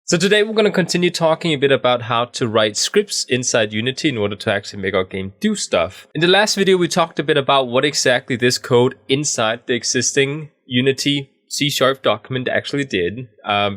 So today we're going to continue talking a bit about how to write scripts inside Unity in order to actually make our game do stuff. In the last video, we talked a bit about what exactly this code inside the existing Unity C# document actually did,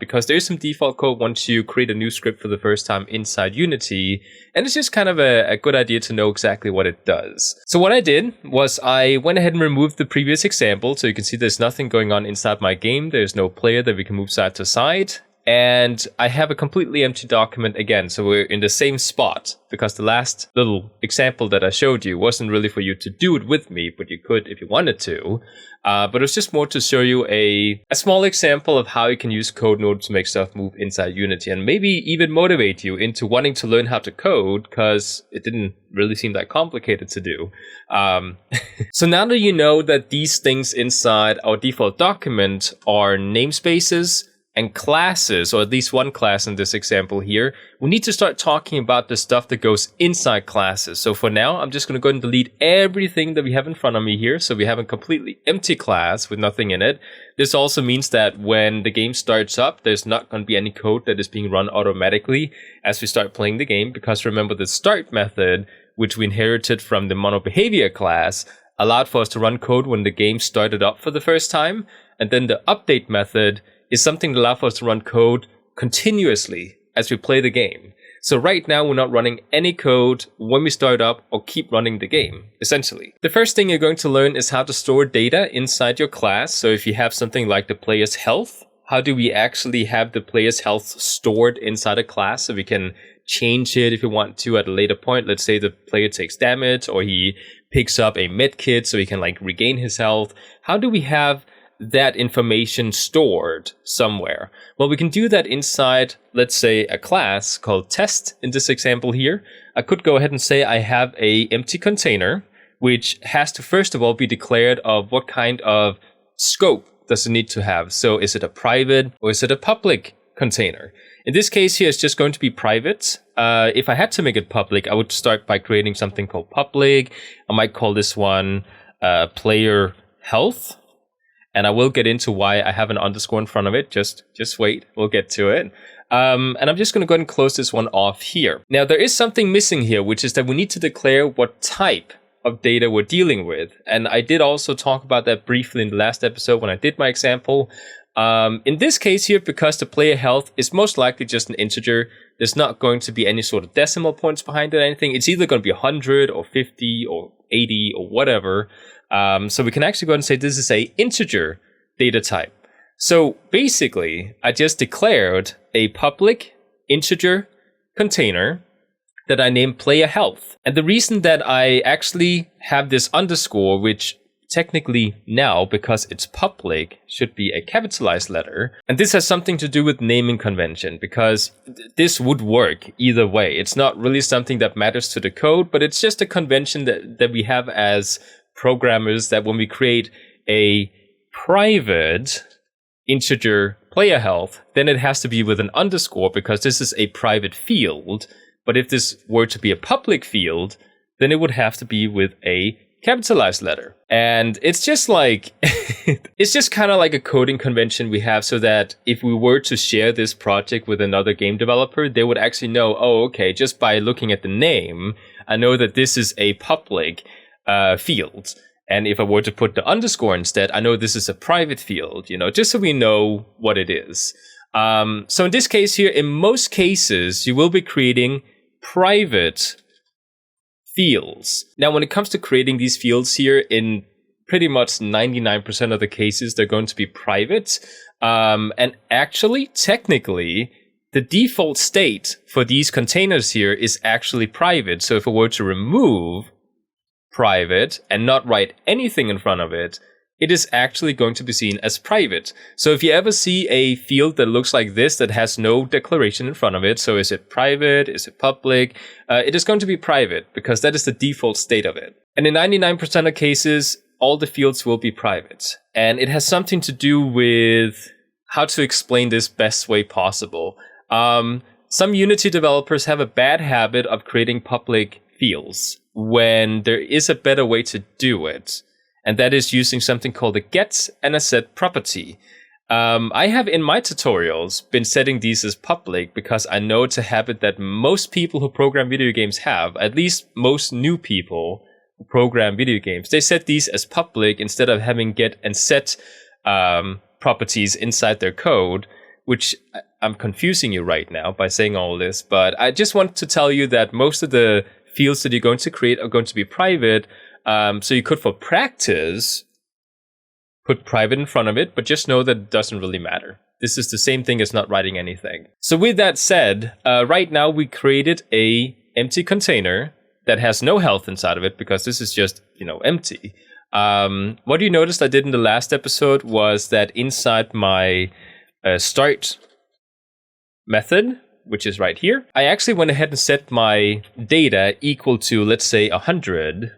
because there is some default code once you create a new script for the first time inside Unity, and it's just kind of a good idea to know exactly what it does. So what I did was I went ahead and removed the previous example, so you can see there's nothing going on inside my game. There's no player that we can move side to side. And I have a completely empty document again, so we're in the same spot, because the last little example that I showed you wasn't really for you to do it with me, but you could if you wanted to. But it was just more to show you a small example of how you can use code in order to make stuff move inside Unity, and maybe even motivate you into wanting to learn how to code, because it didn't really seem that complicated to do. So now that you know that these things inside our default document are namespaces and classes, or at least one class in this example here, we need to start talking about the stuff that goes inside classes. So for now, I'm just going to go and delete everything that we have in front of me here. So we have a completely empty class with nothing in it. This also means that when the game starts up, there's not going to be any code that is being run automatically as we start playing the game. Because remember, the start method, which we inherited from the MonoBehavior class, allowed for us to run code when the game started up for the first time. And then the update method is something that allows us to run code continuously as we play the game. So right now, we're not running any code when we start up or keep running the game, essentially. The first thing you're going to learn is how to store data inside your class. So if you have something like the player's health, how do we actually have the player's health stored inside a class so we can change it if we want to at a later point? Let's say the player takes damage or he picks up a med kit so he can regain his health. How do we have that information stored somewhere? Well, we can do that inside, let's say, a class called test in this example here. I could go ahead and say I have a empty container, which has to first of all be declared of what kind of scope does it need to have. So is it a private or is it a public container? In this case here, it's just going to be private. If I had to make it public, I would start by creating something called public. I might call this one player health. And I will get into why I have an underscore in front of it. Just wait, we'll get to it. And I'm just going to go ahead and close this one off here. Now, there is something missing here, which is that we need to declare what type of data we're dealing with. And I did also talk about that briefly in the last episode when I did my example. In this case here, because the player health is most likely just an integer, there's not going to be any sort of decimal points behind it or anything. It's either going to be 100 or 50 or 80 or whatever. So we can actually go ahead and say this is a integer data type. So basically, I just declared a public integer container that I named player health. And the reason that I actually have this underscore, which technically now, because it's public, should be a capitalized letter. And this has something to do with naming convention, because this would work either way. It's not really something that matters to the code, but it's just a convention that we have as programmers, that when we create a private integer player health, then it has to be with an underscore because this is a private field. But if this were to be a public field, then it would have to be with a capitalized letter. And it's just it's just kind of like a coding convention we have, so that if we were to share this project with another game developer, they would actually know, oh, okay, just by looking at the name, I know that this is a public field. And if I were to put the underscore instead, I know this is a private field, just so we know what it is. So in this case here, in most cases, you will be creating private fields. Now, when it comes to creating these fields here, in pretty much 99% of the cases, they're going to be private. And actually, technically, the default state for these containers here is actually private. So if I were to remove private and not write anything in front of it, it is actually going to be seen as private. So if you ever see a field that looks like this, that has no declaration in front of it, so is it private, is it public, it is going to be private, because that is the default state of it. And in 99% of cases, all the fields will be private. And it has something to do with how to explain this best way possible. Some Unity developers have a bad habit of creating public fields when there is a better way to do it. And that is using something called a get and a set property. I have in my tutorials been setting these as public because I know it's a habit that most people who program video games have, at least most new people who program video games. They set these as public instead of having get and set properties inside their code, which I'm confusing you right now by saying all this. But I just want to tell you that most of the fields that you're going to create are going to be private. So you could, for practice, put private in front of it, but just know that it doesn't really matter. This is the same thing as not writing anything. So with that said, right now we created a empty container that has no health inside of it because this is just, empty. What you noticed I did in the last episode was that inside my start method, which is right here, I actually went ahead and set my data equal to, let's say, 100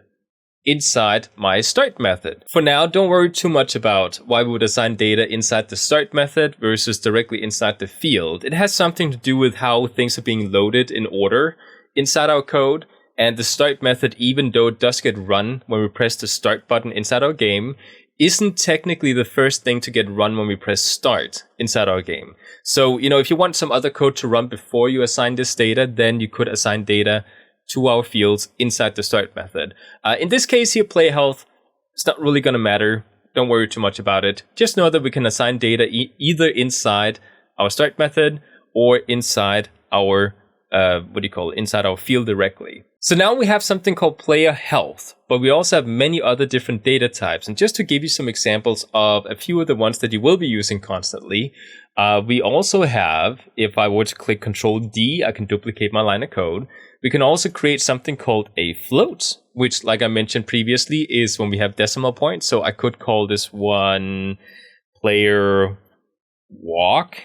inside my start method. For now, don't worry too much about why we would assign data inside the start method versus directly inside the field. It has something to do with how things are being loaded in order inside our code. And the start method, even though it does get run when we press the start button inside our game, isn't technically the first thing to get run when we press start inside our game. So, if you want some other code to run before you assign this data, then you could assign data to our fields inside the start method. In this case here, play health, it's not really going to matter. Don't worry too much about it. Just know that we can assign data either inside our start method or inside our, inside our field directly. So now we have something called player health, but we also have many other different data types. And just to give you some examples of a few of the ones that you will be using constantly, we also have, if I were to click Control D, I can duplicate my line of code. We can also create something called a float, which, like I mentioned previously, is when we have decimal points. So I could call this one player walk,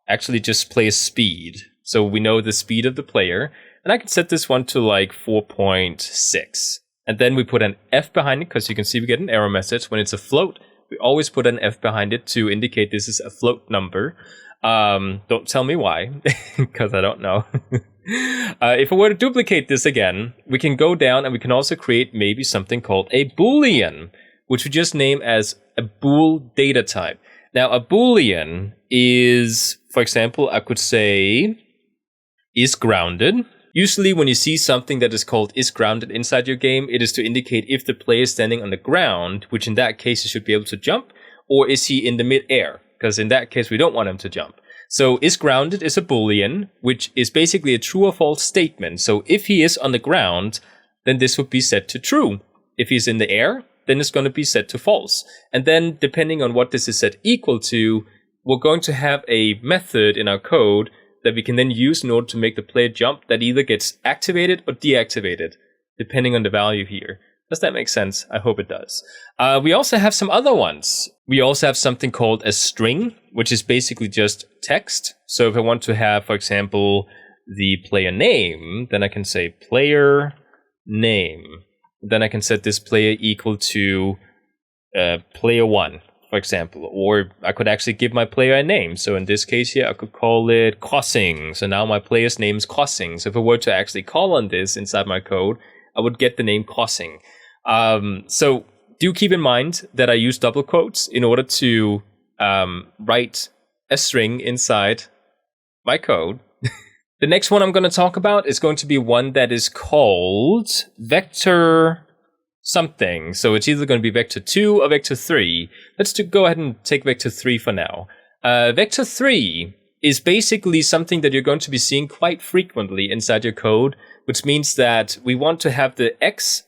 actually just player speed. So we know the speed of the player. And I can set this one to like 4.6. And then we put an F behind it because you can see we get an error message. When it's a float, we always put an F behind it to indicate this is a float number. Don't tell me why, because I don't know. If I were to duplicate this again, we can go down and we can also create maybe something called a Boolean, which we just name as a bool data type. Now, a Boolean is, for example, I could say is grounded. Usually when you see something that is called is grounded inside your game, it is to indicate if the player is standing on the ground, which in that case he should be able to jump, or is he in the mid-air, because in that case we don't want him to jump. So is grounded is a Boolean, which is basically a true or false statement. So if he is on the ground, then this would be set to true. If he's in the air, then it's going to be set to false. And then depending on what this is set equal to, we're going to have a method in our code that we can then use in order to make the player jump that either gets activated or deactivated, depending on the value here. Does that make sense? I hope it does. We also have some other ones. We also have something called a string, which is basically just text. So if I want to have, for example, the player name, then I can say player name. Then I can set this player equal to player 1. For example, or I could actually give my player a name. So in this case here, I could call it Crossing. So now my player's name is Crossing. So if I were to actually call on this inside my code, I would get the name Crossing. So do keep in mind that I use double quotes in order to write a string inside my code. The next one I'm going to talk about is going to be one that is called vector something. So it's either going to be vector 2 or vector 3. Let's go ahead and take vector 3 for now. Vector 3 is basically something that you're going to be seeing quite frequently inside your code, which means that we want to have the X,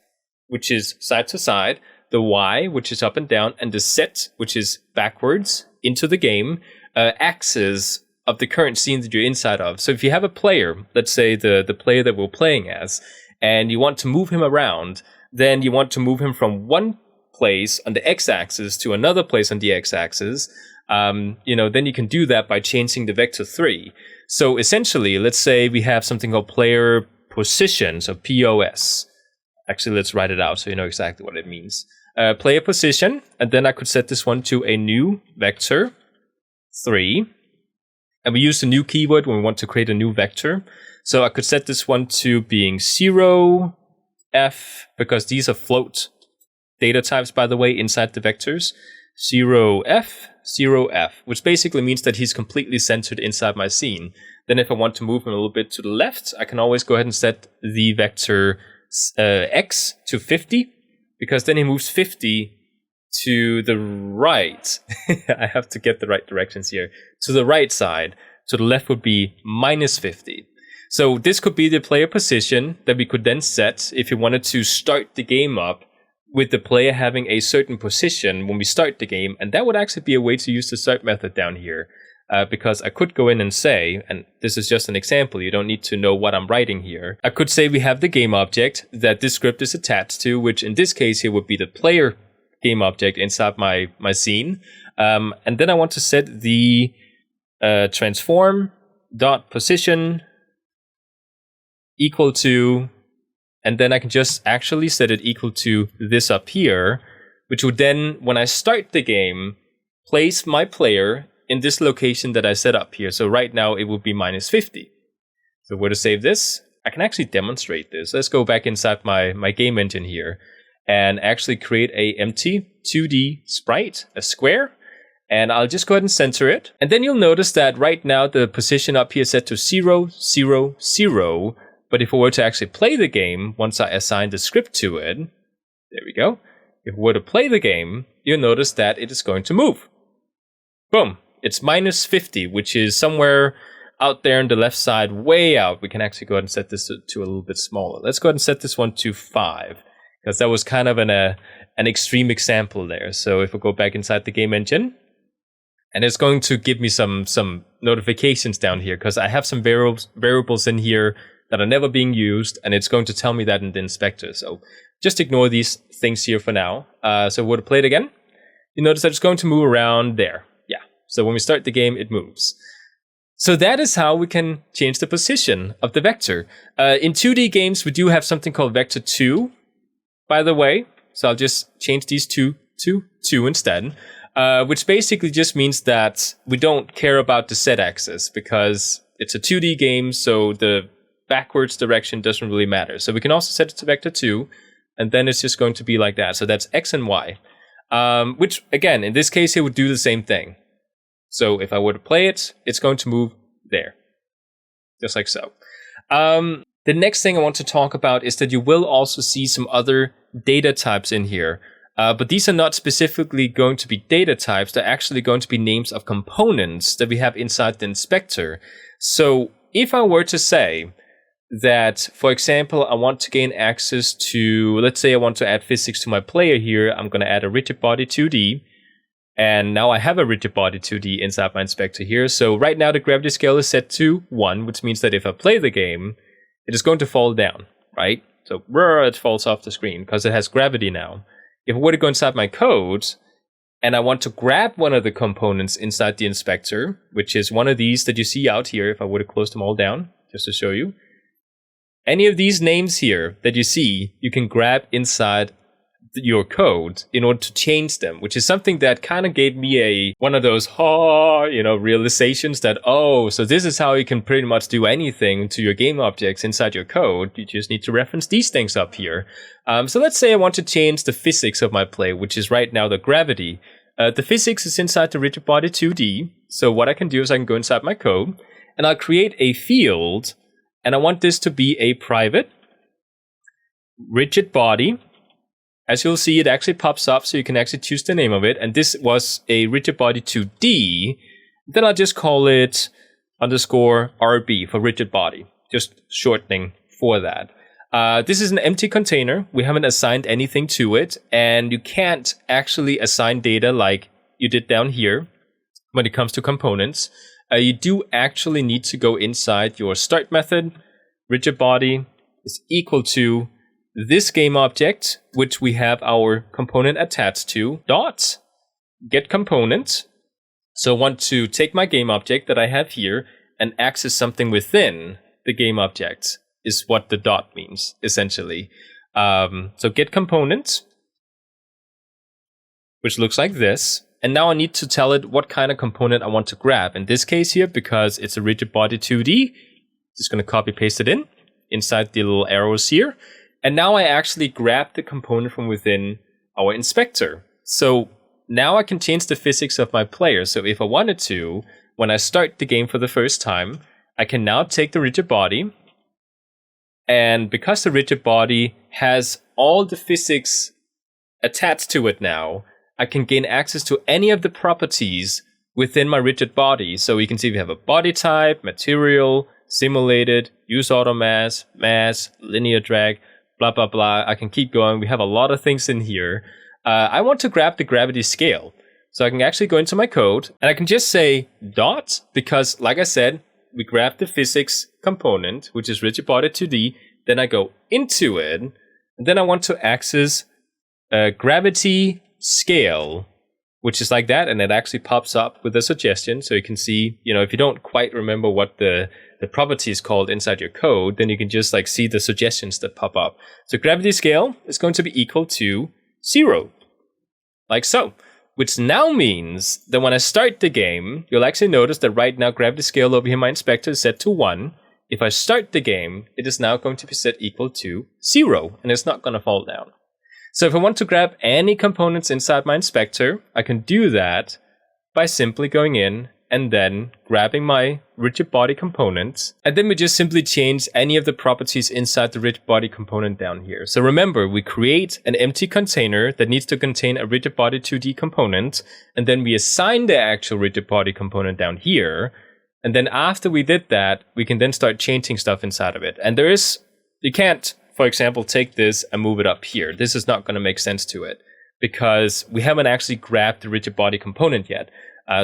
which is side to side, the Y, which is up and down, and the Z, which is backwards into the game, axis of the current scene that you're inside of. So if you have a player, let's say the player that we're playing as, and you want to move him around, then you want to move him from one place on the x-axis to another place on the x-axis, then you can do that by changing the vector 3. So essentially, let's say we have something called player position, so POS. Actually, let's write it out so you know exactly what it means. Player position, and then I could set this one to a new vector 3. And we use the new keyword when we want to create a new vector. So I could set this one to being 0, F, because these are float data types, by the way, inside the vectors. 0, F, 0f, which basically means that he's completely centered inside my scene. Then if I want to move him a little bit to the left, I can always go ahead and set the vector x to 50, because then he moves 50 to the right. I have to get the right directions here. To the right side. To the left would be minus 50. So this could be the player position that we could then set if you wanted to start the game up with the player having a certain position when we start the game. And that would actually be a way to use the start method down here. Because I could go in and say, and this is just an example, you don't need to know what I'm writing here. I could say we have the game object that this script is attached to, which in this case here would be the player game object inside my scene. And then I want to set the transform dot position equal to, and then I can just actually set it equal to this up here, which would then, when I start the game, place my player in this location that I set up here. So right now it would be minus 50. So where to save this? I can actually demonstrate this. Let's go back inside my game engine here and actually create a empty 2D sprite, a square. And I'll just go ahead and center it. And then you'll notice that right now the position up here is set to 0, 0, 0. But if I were to actually play the game, once I assign the script to it, there we go. If we were to play the game, you'll notice that it is going to move. Boom. It's minus 50, which is somewhere out there on the left side, way out. We can actually go ahead and set this to a little bit smaller. Let's go ahead and set this one to 5, because that was kind of an extreme example there. So if we go back inside the game engine, and it's going to give me some notifications down here, because I have some variables in here that are never being used, and it's going to tell me that in the inspector. So just ignore these things here for now. So we'll play it again. You notice that it's going to move around there. Yeah. So when we start the game, it moves. So that is how we can change the position of the vector. In 2D games, we do have something called vector 2, by the way. So I'll just change these two to 2 instead. Which basically just means that we don't care about the z-axis because it's a 2D game, so the backwards direction doesn't really matter. So we can also set it to vector 2, and then it's just going to be like that. So that's x and y, which again, in this case, it would do the same thing. So if I were to play it, it's going to move there, just like so. The next thing I want to talk about is that you will also see some other data types in here. But these are not specifically going to be data types. They're actually going to be names of components that we have inside the inspector. So if I were to say that, for example, I want to gain access to, let's say I want to add physics to my player here. I'm going to add a rigid body 2D. And now I have a rigid body 2D inside my inspector here. So right now the gravity scale is set to 1, which means that if I play the game, it is going to fall down, right? So it falls off the screen because it has gravity now. If I were to go inside my code and I want to grab one of the components inside the inspector, which is one of these that you see out here, if I were to close them all down, just to show you, any of these names here that you see, you can grab inside your code in order to change them, which is something that kind of gave me one of those realizations that, oh, so this is how you can pretty much do anything to your game objects inside your code. You just need to reference these things up here. So let's say I want to change the physics of my play, which is right now the gravity. The physics is inside the rigid body 2D. So what I can do is I can go inside my code and I'll create a field, and I want this to be a private rigid body. As you'll see, it actually pops up, so you can actually choose the name of it. And this was a rigid body 2D. Then I'll just call it underscore RB for rigid body, just shortening for that. This is an empty container. We haven't assigned anything to it. And you can't actually assign data like you did down here when it comes to components. You do actually need to go inside your start method. Rigid body is equal to this game object, which we have our component attached to, dot get component. So I want to take my game object that I have here and access something within the game object is what the dot means, essentially. So get component, which looks like this. And now I need to tell it what kind of component I want to grab. In this case here, because it's a rigid body 2D, just going to copy paste it inside the little arrows here. And now I actually grab the component from within our inspector. So now I can change the physics of my player. So if I wanted to, when I start the game for the first time, I can now take the rigid body. And because the rigid body has all the physics attached to it now, I can gain access to any of the properties within my rigid body. So you can see we have a body type, material, simulated, use auto mass, mass, linear drag, blah, blah, blah. I can keep going. We have a lot of things in here. I want to grab the gravity scale. So I can actually go into my code and I can just say dot, because like I said, we grab the physics component, which is rigid body 2D. Then I go into it. And then I want to access gravity scale, which is like that. And it actually pops up with a suggestion. So you can see, if you don't quite remember what the property is called inside your code, then you can just like see the suggestions that pop up. So gravity scale is going to be equal to 0, like so. Which now means that when I start the game, you'll actually notice that right now gravity scale over here, my inspector is set to 1. If I start the game, it is now going to be set equal to 0, and it's not going to fall down. So if I want to grab any components inside my inspector, I can do that by simply going in and then grabbing my rigid body components. And then we just simply change any of the properties inside the rigid body component down here. So remember, we create an empty container that needs to contain a rigid body 2D component. And then we assign the actual rigid body component down here. And then after we did that, we can then start changing stuff inside of it. And you can't, for example, take this and move it up here. This is not going to make sense to it because we haven't actually grabbed the rigid body component yet.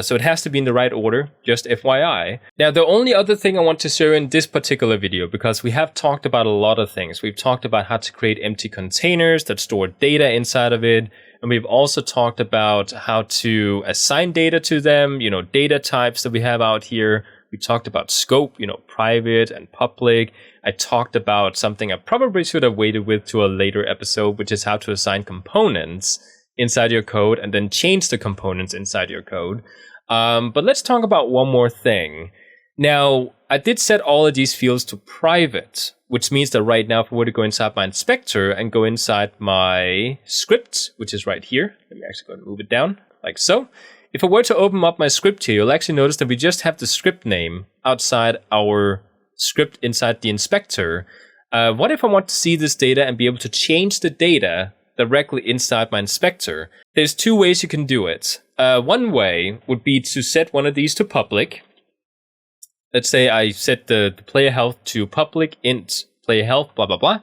So it has to be in the right order, just FYI. Now, the only other thing I want to share in this particular video, because we have talked about a lot of things. We've talked about how to create empty containers that store data inside of it. And we've also talked about how to assign data to them, data types that we have out here. We talked about scope, private and public. I talked about something I probably should have waited with to a later episode, which is how to assign components inside your code and then change the components inside your code. But let's talk about one more thing. Now, I did set all of these fields to private, which means that right now, if I were to go inside my inspector and go inside my script, which is right here, let me actually go and move it down like so. If I were to open up my script here, you'll actually notice that we just have the script name outside our script inside the inspector. What if I want to see this data and be able to change the data directly inside my inspector? There's two ways you can do it. One way would be to set one of these to public. Let's say I set the player health to public int player health, blah, blah, blah.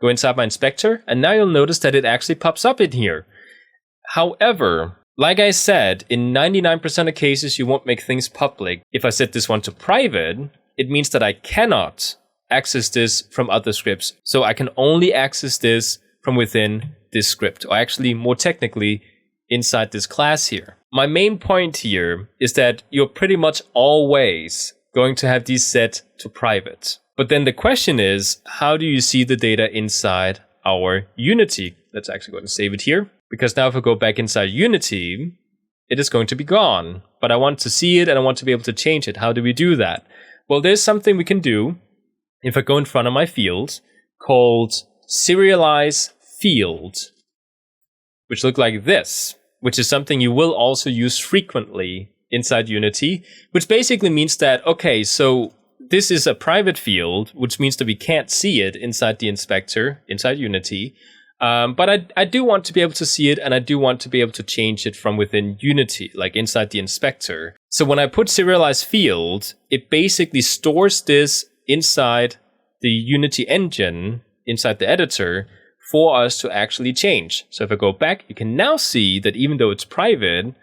Go inside my inspector, and now you'll notice that it actually pops up in here. However, like I said, in 99% of cases, you won't make things public. If I set this one to private, it means that I cannot access this from other scripts. So I can only access this from within this script, or actually more technically inside this class here. My main point here is that you're pretty much always going to have these set to private. But then the question is, how do you see the data inside our Unity? Let's actually go ahead and save it here, because now if I go back inside Unity, it is going to be gone. But I want to see it and I want to be able to change it. How do we do that? Well, there's something we can do if I go in front of my field called serialize field, which look like this, which is something you will also use frequently inside Unity, which basically means that, okay, so this is a private field, which means that we can't see it inside the inspector, inside Unity. But I do want to be able to see it, and I do want to be able to change it from within Unity, like inside the inspector. So when I put serialize field, it basically stores this inside the Unity engine, inside the editor, for us to actually change. So if I go back, you can now see that even though it's private,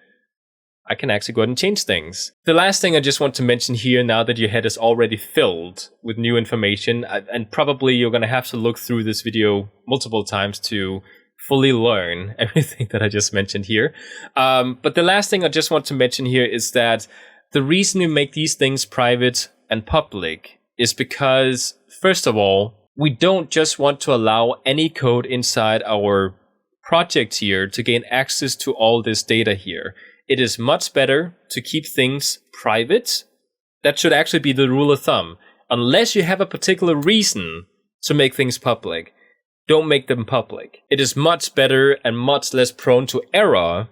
I can actually go ahead and change things. The last thing I just want to mention here, now that your head is already filled with new information, and probably you're going to have to look through this video multiple times to fully learn everything that I just mentioned here. But the last thing I just want to mention here is that the reason we make these things private and public is because, first of all, we don't just want to allow any code inside our project here to gain access to all this data here. It is much better to keep things private. That should actually be the rule of thumb. Unless you have a particular reason to make things public, don't make them public. It is much better and much less prone to error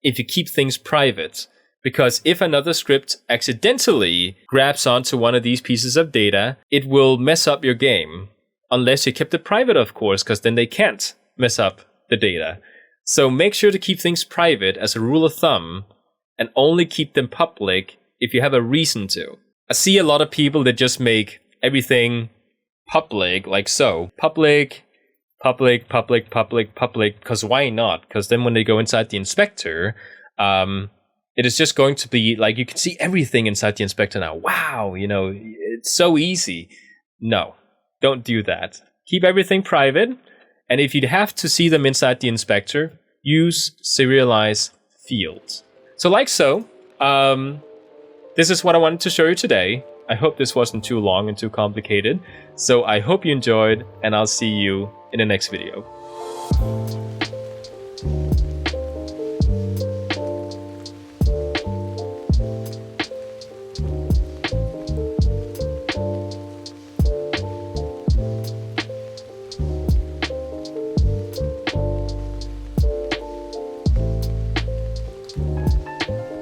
if you keep things private. Because if another script accidentally grabs onto one of these pieces of data, it will mess up your game. Unless you kept it private, of course, because then they can't mess up the data. So make sure to keep things private as a rule of thumb, and only keep them public if you have a reason to. I see a lot of people that just make everything public, like so. Public, public, public, public, public, because why not? Because then when they go inside the inspector, it is just going to be like, you can see everything inside the inspector now. Wow, it's so easy. No, don't do that. Keep everything private. And if you have to see them inside the inspector, use serialize fields. So like so, this is what I wanted to show you today. I hope this wasn't too long and too complicated. So I hope you enjoyed, and I'll see you in the next video.